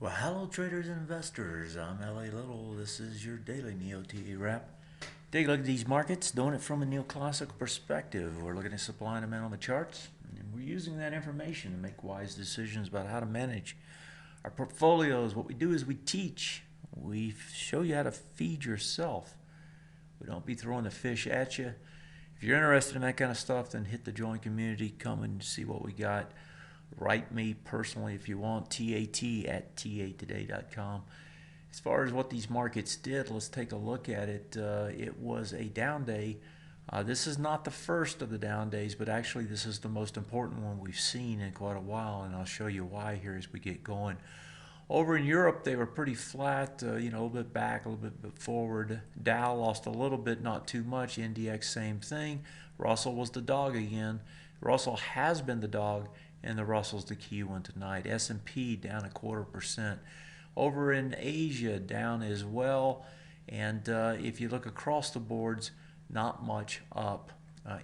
Well, hello, traders and investors. I'm LA Little. This is your daily NeoTA wrap. Take a look at these markets, doing it from a neoclassical perspective. We're looking at supply and demand on the charts, and we're using that information to make wise decisions about how to manage our portfolios. What we do is we teach. We show you how to feed yourself. We don't be throwing the fish at you. If you're interested in that kind of stuff, then hit the join community. Come and see what we got. Write me personally if you want, tat@tatoday.com. As far as what these markets did, let's take a look at it. It was a down day. This is not the first of the down days, but actually this is the most important one we've seen in quite a while, and I'll show you why here as we get going. Over in Europe, they were pretty flat, a little bit back, a little bit forward. Dow lost a little bit, not too much. NDX, same thing. Russell was the dog again. Russell has been the dog, and the Russell's the key one tonight. S&P down 0.25%. Over in Asia, down as well. And if you look across the boards, not much up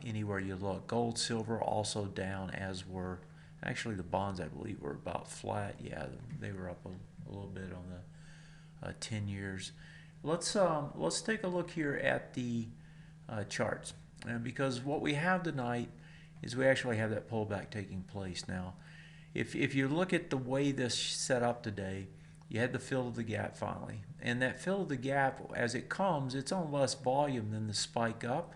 anywhere you look. Gold, silver also down, as were actually the bonds. I believe were about flat. Yeah, they were up a little bit on the 10 years. Let's take a look here at the charts, because what we have tonight is we actually have that pullback taking place now. If you look at the way this set up today, you had the fill of the gap finally, and that fill of the gap, as it comes, it's on less volume than the spike up,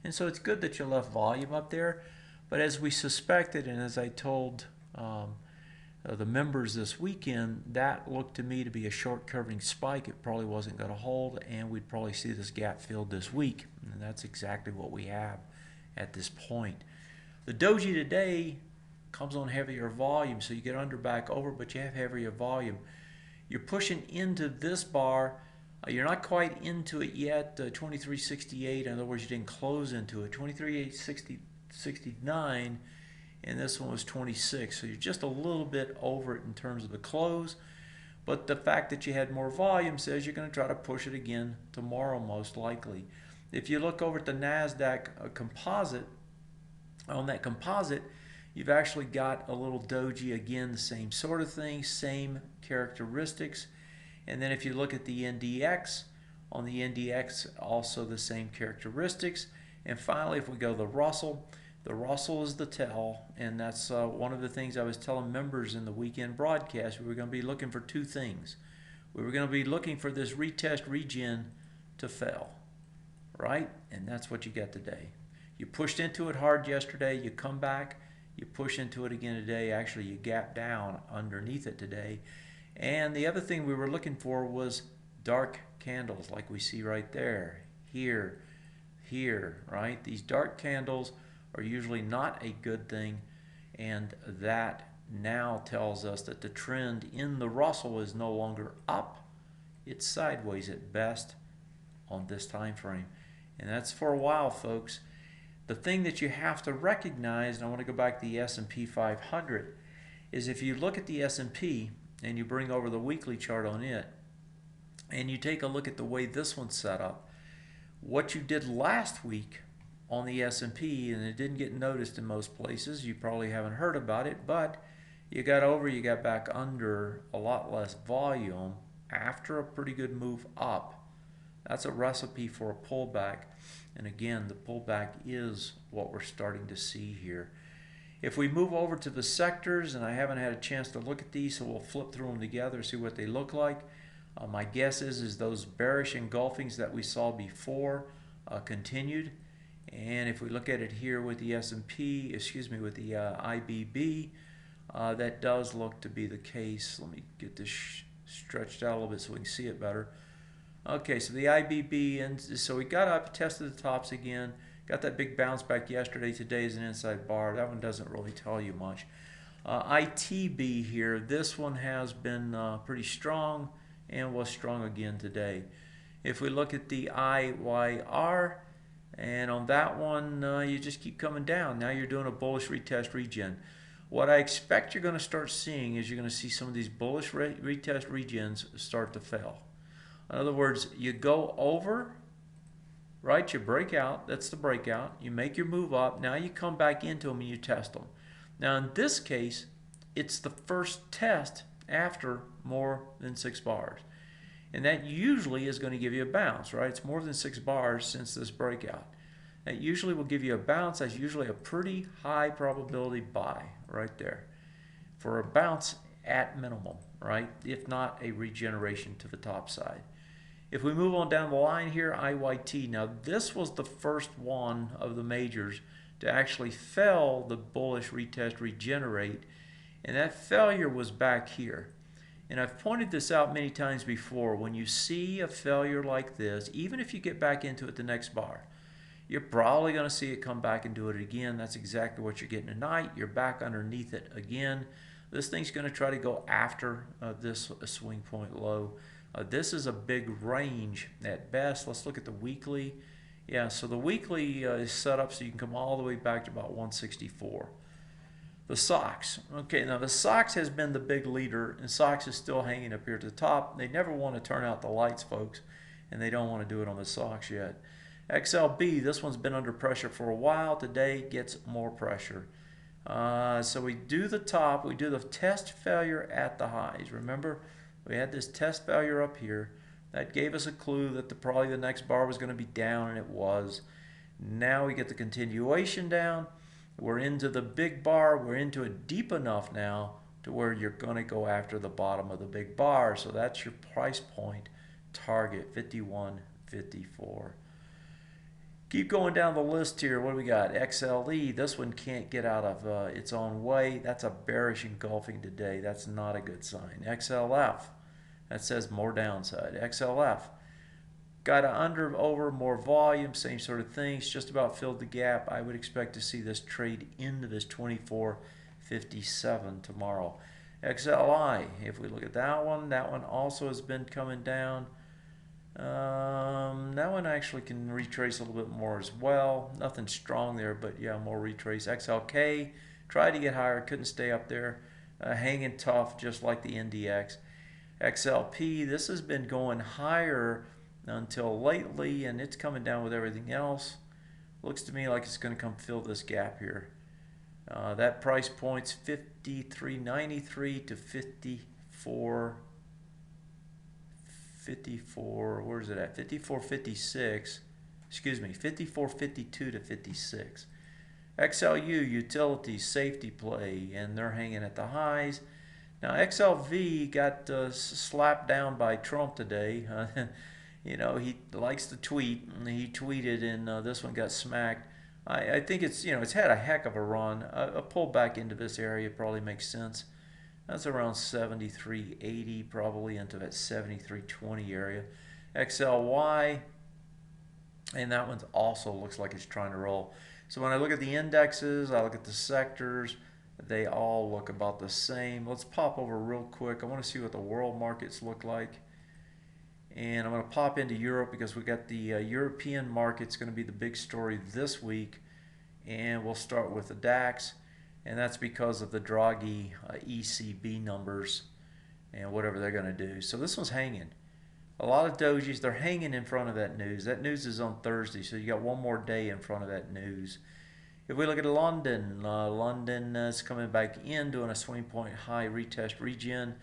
and so it's good that you left volume up there. But as we suspected, and as I told the members this weekend, that looked to me to be a short covering spike. It probably wasn't going to hold, and we'd probably see this gap filled this week, and that's exactly what we have at this point. The doji today comes on heavier volume, so you get under back over, but you have heavier volume. You're pushing into this bar. You're not quite into it yet. 2368, in other words, you didn't close into it. 2369, and this one was 26, so you're just a little bit over it in terms of the close. But the fact that you had more volume says you're going to try to push it again tomorrow, most likely. If you look over at the NASDAQ composite, on that composite, you've actually got a little doji again, the same sort of thing, same characteristics. And then if you look at the NDX, on the NDX also the same characteristics. And finally, if we go to the Russell is the tell, and that's one of the things I was telling members in the weekend broadcast. We were going to be looking for two things. We were going to be looking for this retest regen to fail, right? And that's what you got today. You pushed into it hard yesterday, you come back, you push into it again today. Actually, you gap down underneath it today. And the other thing we were looking for was dark candles like we see right there, here, right? These dark candles are usually not a good thing, and that now tells us that the trend in the Russell is no longer up. It's sideways at best on this time frame. And that's for a while, folks. The thing that you have to recognize, and I want to go back to the S&P 500, is if you look at the S&P and you bring over the weekly chart on it, and you take a look at the way this one's set up, what you did last week on the S&P, and it didn't get noticed in most places, you probably haven't heard about it, but you got back under a lot less volume after a pretty good move up. That's a recipe for a pullback. And again, the pullback is what we're starting to see here. If we move over to the sectors, and I haven't had a chance to look at these, so we'll flip through them together, see what they look like. My guess is those bearish engulfings that we saw before continued. And if we look at it here with the S&P, with the IBB, that does look to be the case. Let me get this stretched out a little bit so we can see it better. Okay, so the IBB, and so we got up, tested the tops again, got that big bounce back yesterday. Today is an inside bar. That one doesn't really tell you much. ITB here, this one has been pretty strong and was strong again today. If we look at the IYR, and on that one, you just keep coming down. Now you're doing a bullish retest regen. What I expect you're going to start seeing is you're going to see some of these bullish retest regens start to fail. In other words, you go over, right? You break out. That's the breakout. You make your move up. Now you come back into them and you test them. Now in this case, it's the first test after more than 6 bars. And that usually is going to give you a bounce, right? It's more than 6 bars since this breakout. That usually will give you a bounce. That's usually a pretty high probability buy right there for a bounce at minimum, right? If not a regeneration to the top side. If we move on down the line here, IYT. Now this was the first one of the majors to actually fail the bullish retest regenerate, and that failure was back here. And I've pointed this out many times before. When you see a failure like this, even if you get back into it the next bar, you're probably going to see it come back and do it again. That's exactly what you're getting tonight. You're back underneath it again. This thing's going to try to go after this swing point low. This is a big range at best. Let's look at the weekly. Yeah, so the weekly is set up so you can come all the way back to about 164. The SOX. Okay, now the SOX has been the big leader, and SOX is still hanging up here at the top. They never want to turn out the lights, folks, and they don't want to do it on the SOX yet. XLB, this one's been under pressure for a while. Today gets more pressure. So we do the top, we do the test failure at the highs. Remember, we had this test failure up here. That gave us a clue that probably the next bar was going to be down, and it was. Now we get the continuation down. We're into the big bar. We're into it deep enough now to where you're going to go after the bottom of the big bar. So that's your price point target, 51.54. Keep going down the list here. What do we got? XLE. This one can't get out of its own way. That's a bearish engulfing today. That's not a good sign. XLF. That says more downside. XLF. Got to under, over, more volume, same sort of things. Just about filled the gap. I would expect to see this trade into this 24.57 tomorrow. XLI. If we look at that one also has been coming down. That one actually can retrace a little bit more as well. Nothing strong there, but yeah, more retrace. XLK tried to get higher, couldn't stay up there. Hanging tough, just like the NDX. XLP, this has been going higher until lately, and it's coming down with everything else. Looks to me like it's going to come fill this gap here. That price point's 53.93 to 54. Where's it at? 54.56. Excuse me, 54.52 to 56. XLU, utilities, safety play, and they're hanging at the highs. Now XLV got slapped down by Trump today. You know, he likes to tweet, and he tweeted, and this one got smacked. I think it's, you know, it's had a heck of a run. A pullback into this area probably makes sense. That's around 73.80, probably into that 73.20 area. XLY, and that one also looks like it's trying to roll. So when I look at the indexes, I look at the sectors, they all look about the same. Let's pop over real quick. I want to see what the world markets look like. And I'm going to pop into Europe because we got the European market's going to be the big story this week. And we'll start with the DAX. And that's because of the Draghi ECB numbers and whatever they're going to do. So this one's hanging. A lot of dojis, they're hanging in front of that news. That news is on Thursday, so you got one more day in front of that news. If we look at London, London is coming back in, doing a swing point high retest regen.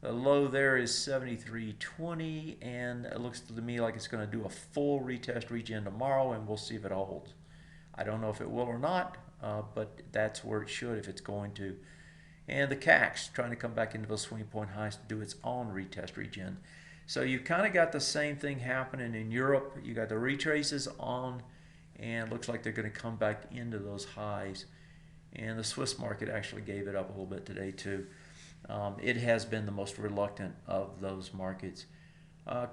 The low there is 73.20, and it looks to me like it's going to do a full retest regen tomorrow, and we'll see if it holds. I don't know if it will or not. But that's where it should if it's going to. And the CAC's trying to come back into those swing point highs to do its own retest regen. So you've kind of got the same thing happening in Europe. You got the retraces on, and it looks like they're going to come back into those highs. And the Swiss market actually gave it up a little bit today too. It has been the most reluctant of those markets.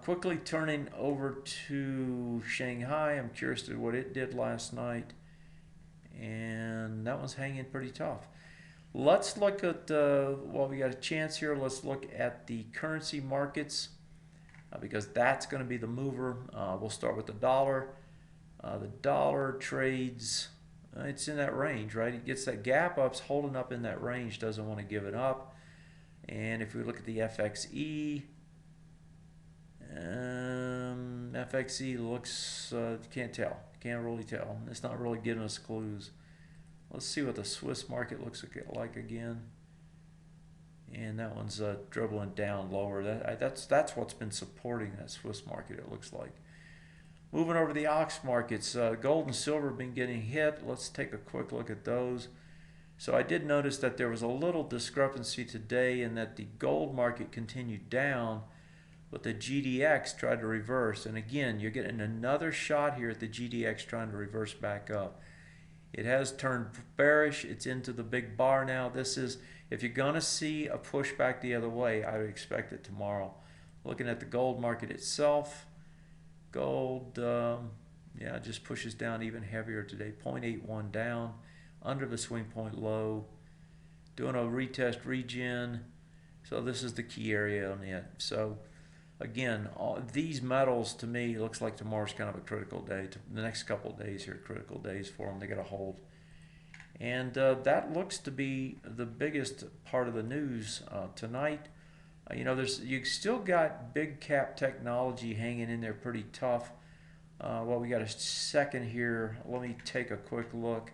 Quickly turning over to Shanghai, I'm curious to what it did last night. And that one's hanging pretty tough. Let's look at, while we got a chance here, let's look at the currency markets because that's going to be the mover. We'll start with the dollar. The dollar trades, it's in that range, right? It gets that gap up, it's holding up in that range, doesn't want to give it up. And if we look at the FXE, FXE looks, can't tell. Can't really tell. It's not really giving us clues. Let's see what the Swiss market looks like again. and that one's dribbling down lower. That's what's been supporting that Swiss market, it looks like. Moving over to the Ox markets, gold and silver have been getting hit. Let's take a quick look at those. So I did notice that there was a little discrepancy today in that the gold market continued down, but the GDX tried to reverse. And again, you're getting another shot here at the GDX trying to reverse back up. It has turned bearish. It's into the big bar now. This is, if you're going to see a pushback the other way, I would expect it tomorrow. Looking at the gold market itself, gold, yeah, just pushes down even heavier today. 0.81 down, under the swing point low. Doing a retest regen. So this is the key area on it. So again, these metals to me looks like tomorrow's kind of a critical day. The next couple of days here, critical days for them. They got to hold. And that looks to be the biggest part of the news tonight. You know, you still got big cap technology hanging in there pretty tough. Well, we got a second here. Let me take a quick look.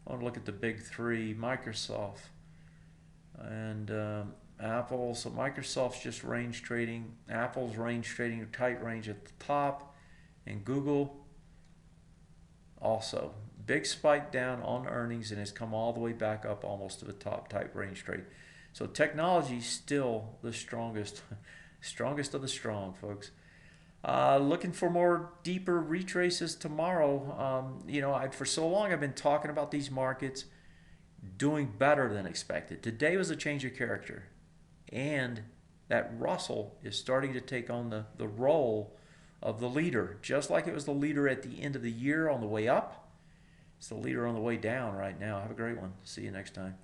I want to look at the big three: Microsoft and Apple. So Microsoft's just range trading. Apple's range trading, a tight range at the top, and Google also big spike down on earnings and has come all the way back up almost to the top, type range trade. So technology still the strongest of the strong, folks. Looking for more deeper retraces tomorrow. You know, for so long I've been talking about these markets doing better than expected. Today was a change of character, and that Russell is starting to take on the role of the leader, just like it was the leader at the end of the year on the way up. It's the leader on the way down right now. Have a great one. See you next time.